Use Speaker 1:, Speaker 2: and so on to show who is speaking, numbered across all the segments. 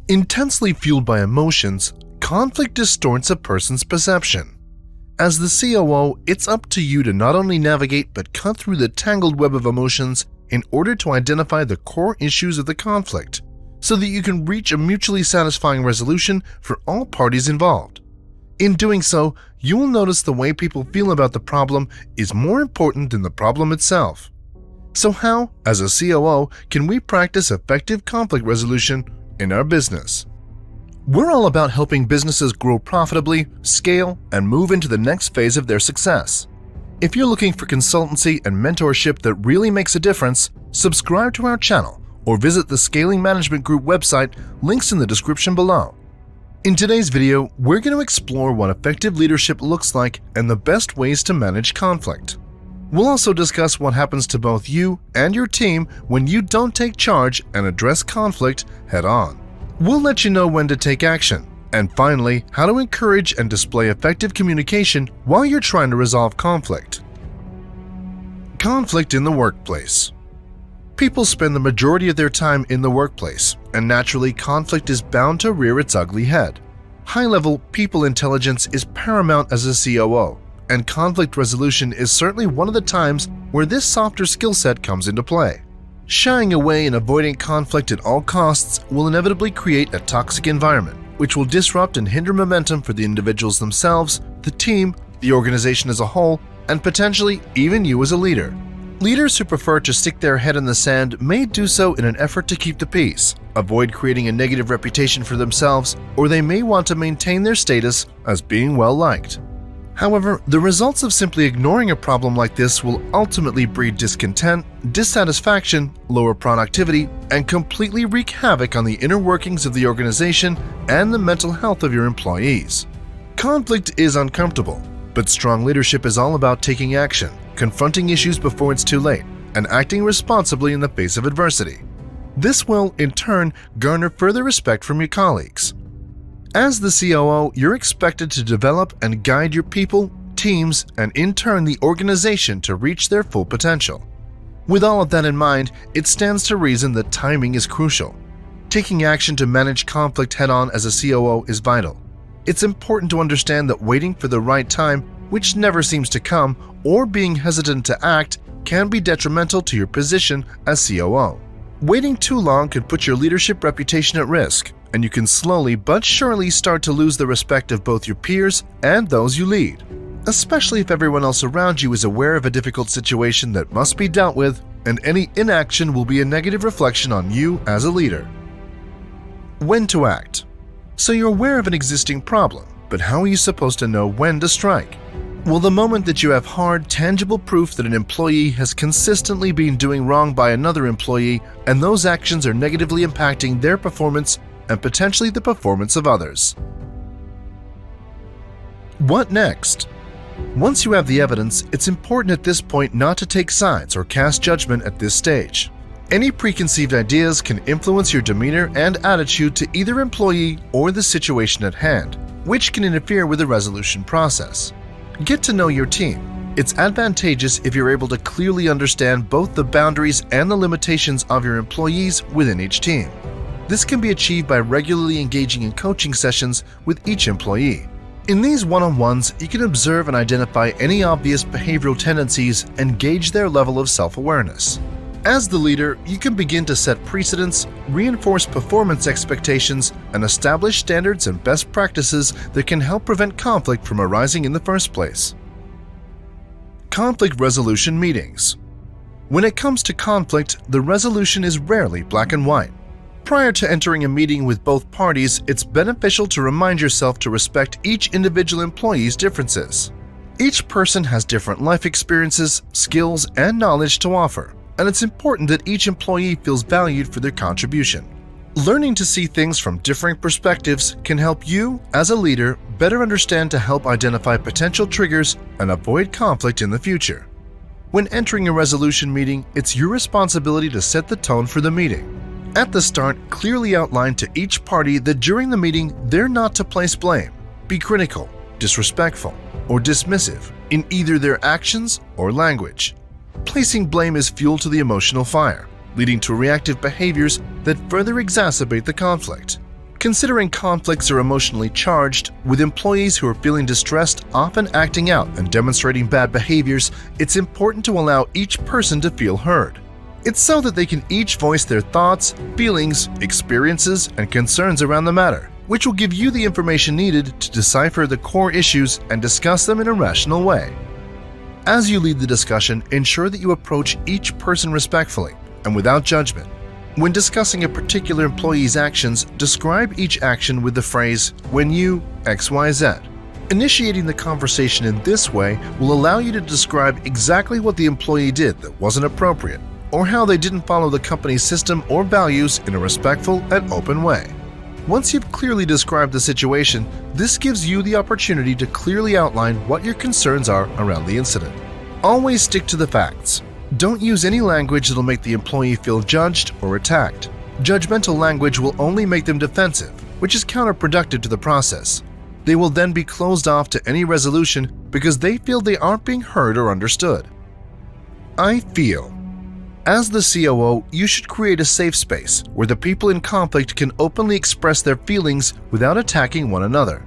Speaker 1: Intensely fueled by emotions, conflict distorts a person's perception. As the COO, it's up to you to not only navigate but cut through the tangled web of emotions in order to identify the core issues of the conflict, so that you can reach a mutually satisfying resolution for all parties involved. In doing so, you will notice the way people feel about the problem is more important than the problem itself. So how, as a COO, can we practice effective conflict resolution in our business? We're all about helping businesses grow profitably, scale, and move into the next phase of their success. If you're looking for consultancy and mentorship that really makes a difference, subscribe to our channel or visit the Scaling Management Group website, links in the description below. In today's video, we're going to explore what effective leadership looks like and the best ways to manage conflict. We'll also discuss what happens to both you and your team when you don't take charge and address conflict head-on. We'll let you know when to take action, and finally, how to encourage and display effective communication while you're trying to resolve conflict. Conflict in the workplace. People spend the majority of their time in the workplace, and naturally, conflict is bound to rear its ugly head. High-level people intelligence is paramount as a COO, and conflict resolution is certainly one of the times where this softer skill set comes into play. Shying away and avoiding conflict at all costs will inevitably create a toxic environment, which will disrupt and hinder momentum for the individuals themselves, the team, the organization as a whole, and potentially even you as a leader. Leaders who prefer to stick their head in the sand may do so in an effort to keep the peace, avoid creating a negative reputation for themselves, or they may want to maintain their status as being well-liked. However, the results of simply ignoring a problem like this will ultimately breed discontent, dissatisfaction, lower productivity, and completely wreak havoc on the inner workings of the organization and the mental health of your employees. Conflict is uncomfortable, but strong leadership is all about taking action, confronting issues before it's too late, and acting responsibly in the face of adversity. This will, in turn, garner further respect from your colleagues. As the COO, you're expected to develop and guide your people, teams, and in turn the organization to reach their full potential. With all of that in mind, it stands to reason that timing is crucial. Taking action to manage conflict head-on as a COO is vital. It's important to understand that waiting for the right time, which never seems to come, or being hesitant to act can be detrimental to your position as COO. Waiting too long could put your leadership reputation at risk, and you can slowly but surely start to lose the respect of both your peers and those you lead, especially if everyone else around you is aware of a difficult situation that must be dealt with, and any inaction will be a negative reflection on you as a leader. When to act. So you're aware of an existing problem, but how are you supposed to know when to strike? Well, the moment that you have hard, tangible proof that an employee has consistently been doing wrong by another employee, and those actions are negatively impacting their performance and potentially the performance of others. What next? Once you have the evidence, it's important at this point not to take sides or cast judgment at this stage. Any preconceived ideas can influence your demeanor and attitude to either employee or the situation at hand, which can interfere with the resolution process. Get to know your team. It's advantageous if you're able to clearly understand both the boundaries and the limitations of your employees within each team. This can be achieved by regularly engaging in coaching sessions with each employee. In these one-on-ones, you can observe and identify any obvious behavioral tendencies and gauge their level of self-awareness. As the leader, you can begin to set precedents, reinforce performance expectations, and establish standards and best practices that can help prevent conflict from arising in the first place. Conflict resolution meetings. When it comes to conflict, the resolution is rarely black and white. Prior to entering a meeting with both parties, it's beneficial to remind yourself to respect each individual employee's differences. Each person has different life experiences, skills, and knowledge to offer, and it's important that each employee feels valued for their contribution. Learning to see things from differing perspectives can help you, as a leader, better understand to help identify potential triggers and avoid conflict in the future. When entering a resolution meeting, it's your responsibility to set the tone for the meeting. At the start, clearly outline to each party that during the meeting they're not to place blame, be critical, disrespectful, or dismissive in either their actions or language. Placing blame is fuel to the emotional fire, leading to reactive behaviors that further exacerbate the conflict. Considering conflicts are emotionally charged, with employees who are feeling distressed often acting out and demonstrating bad behaviors, it's important to allow each person to feel heard. It's so that they can each voice their thoughts, feelings, experiences, and concerns around the matter, which will give you the information needed to decipher the core issues and discuss them in a rational way. As you lead the discussion, ensure that you approach each person respectfully and without judgment. When discussing a particular employee's actions, describe each action with the phrase, "when you XYZ." Initiating the conversation in this way will allow you to describe exactly what the employee did that wasn't appropriate, or how they didn't follow the company's system or values in a respectful and open way. Once you've clearly described the situation, this gives you the opportunity to clearly outline what your concerns are around the incident. Always stick to the facts. Don't use any language that'll make the employee feel judged or attacked. Judgmental language will only make them defensive, which is counterproductive to the process. They will then be closed off to any resolution because they feel they aren't being heard or understood. I feel. As the COO, you should create a safe space where the people in conflict can openly express their feelings without attacking one another.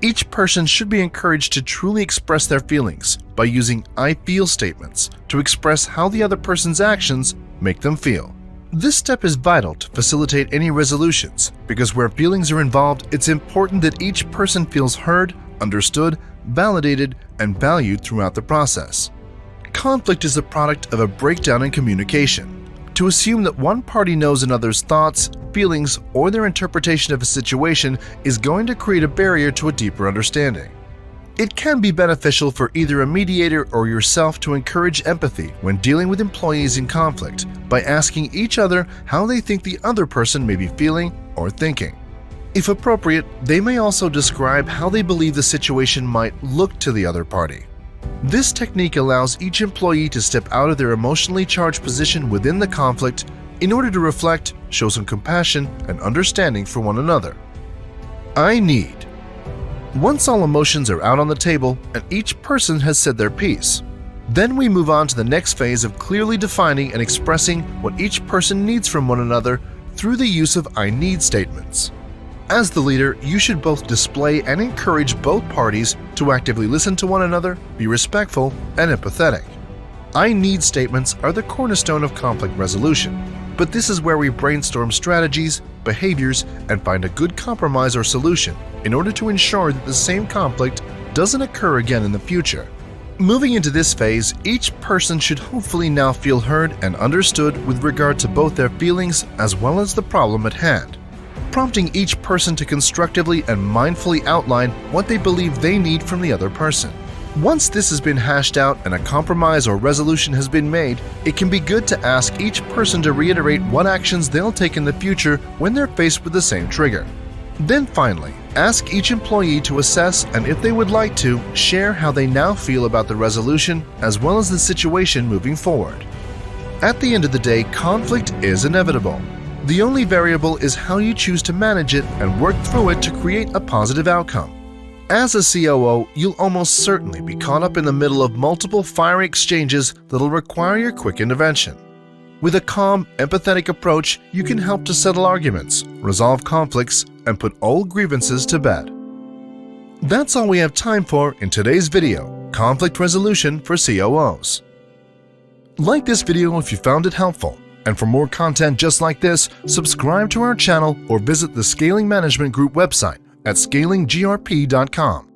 Speaker 1: Each person should be encouraged to truly express their feelings by using I feel statements to express how the other person's actions make them feel. This step is vital to facilitate any resolutions because where feelings are involved, it's important that each person feels heard, understood, validated, and valued throughout the process. Conflict is the product of a breakdown in communication. To assume that one party knows another's thoughts, feelings, or their interpretation of a situation is going to create a barrier to a deeper understanding. It can be beneficial for either a mediator or yourself to encourage empathy when dealing with employees in conflict by asking each other how they think the other person may be feeling or thinking. If appropriate, they may also describe how they believe the situation might look to the other party. This technique allows each employee to step out of their emotionally charged position within the conflict in order to reflect, show some compassion, and understanding for one another. I need. Once all emotions are out on the table and each person has said their piece, then we move on to the next phase of clearly defining and expressing what each person needs from one another through the use of I need statements. As the leader, you should both display and encourage both parties to actively listen to one another, be respectful, and empathetic. I need statements are the cornerstone of conflict resolution, but this is where we brainstorm strategies, behaviors, and find a good compromise or solution in order to ensure that the same conflict doesn't occur again in the future. Moving into this phase, each person should hopefully now feel heard and understood with regard to both their feelings as well as the problem at hand, prompting each person to constructively and mindfully outline what they believe they need from the other person. Once this has been hashed out and a compromise or resolution has been made, it can be good to ask each person to reiterate what actions they'll take in the future when they're faced with the same trigger. Then finally, ask each employee to assess and, if they would like to, share how they now feel about the resolution as well as the situation moving forward. At the end of the day, conflict is inevitable. The only variable is how you choose to manage it and work through it to create a positive outcome. As a COO, you'll almost certainly be caught up in the middle of multiple fiery exchanges that'll require your quick intervention. With a calm, empathetic approach, you can help to settle arguments, resolve conflicts, and put old grievances to bed. That's all we have time for in today's video, Conflict Resolution for COOs. Like this video if you found it helpful. And for more content just like this, subscribe to our channel or visit the Scaling Management Group website at scalinggrp.com.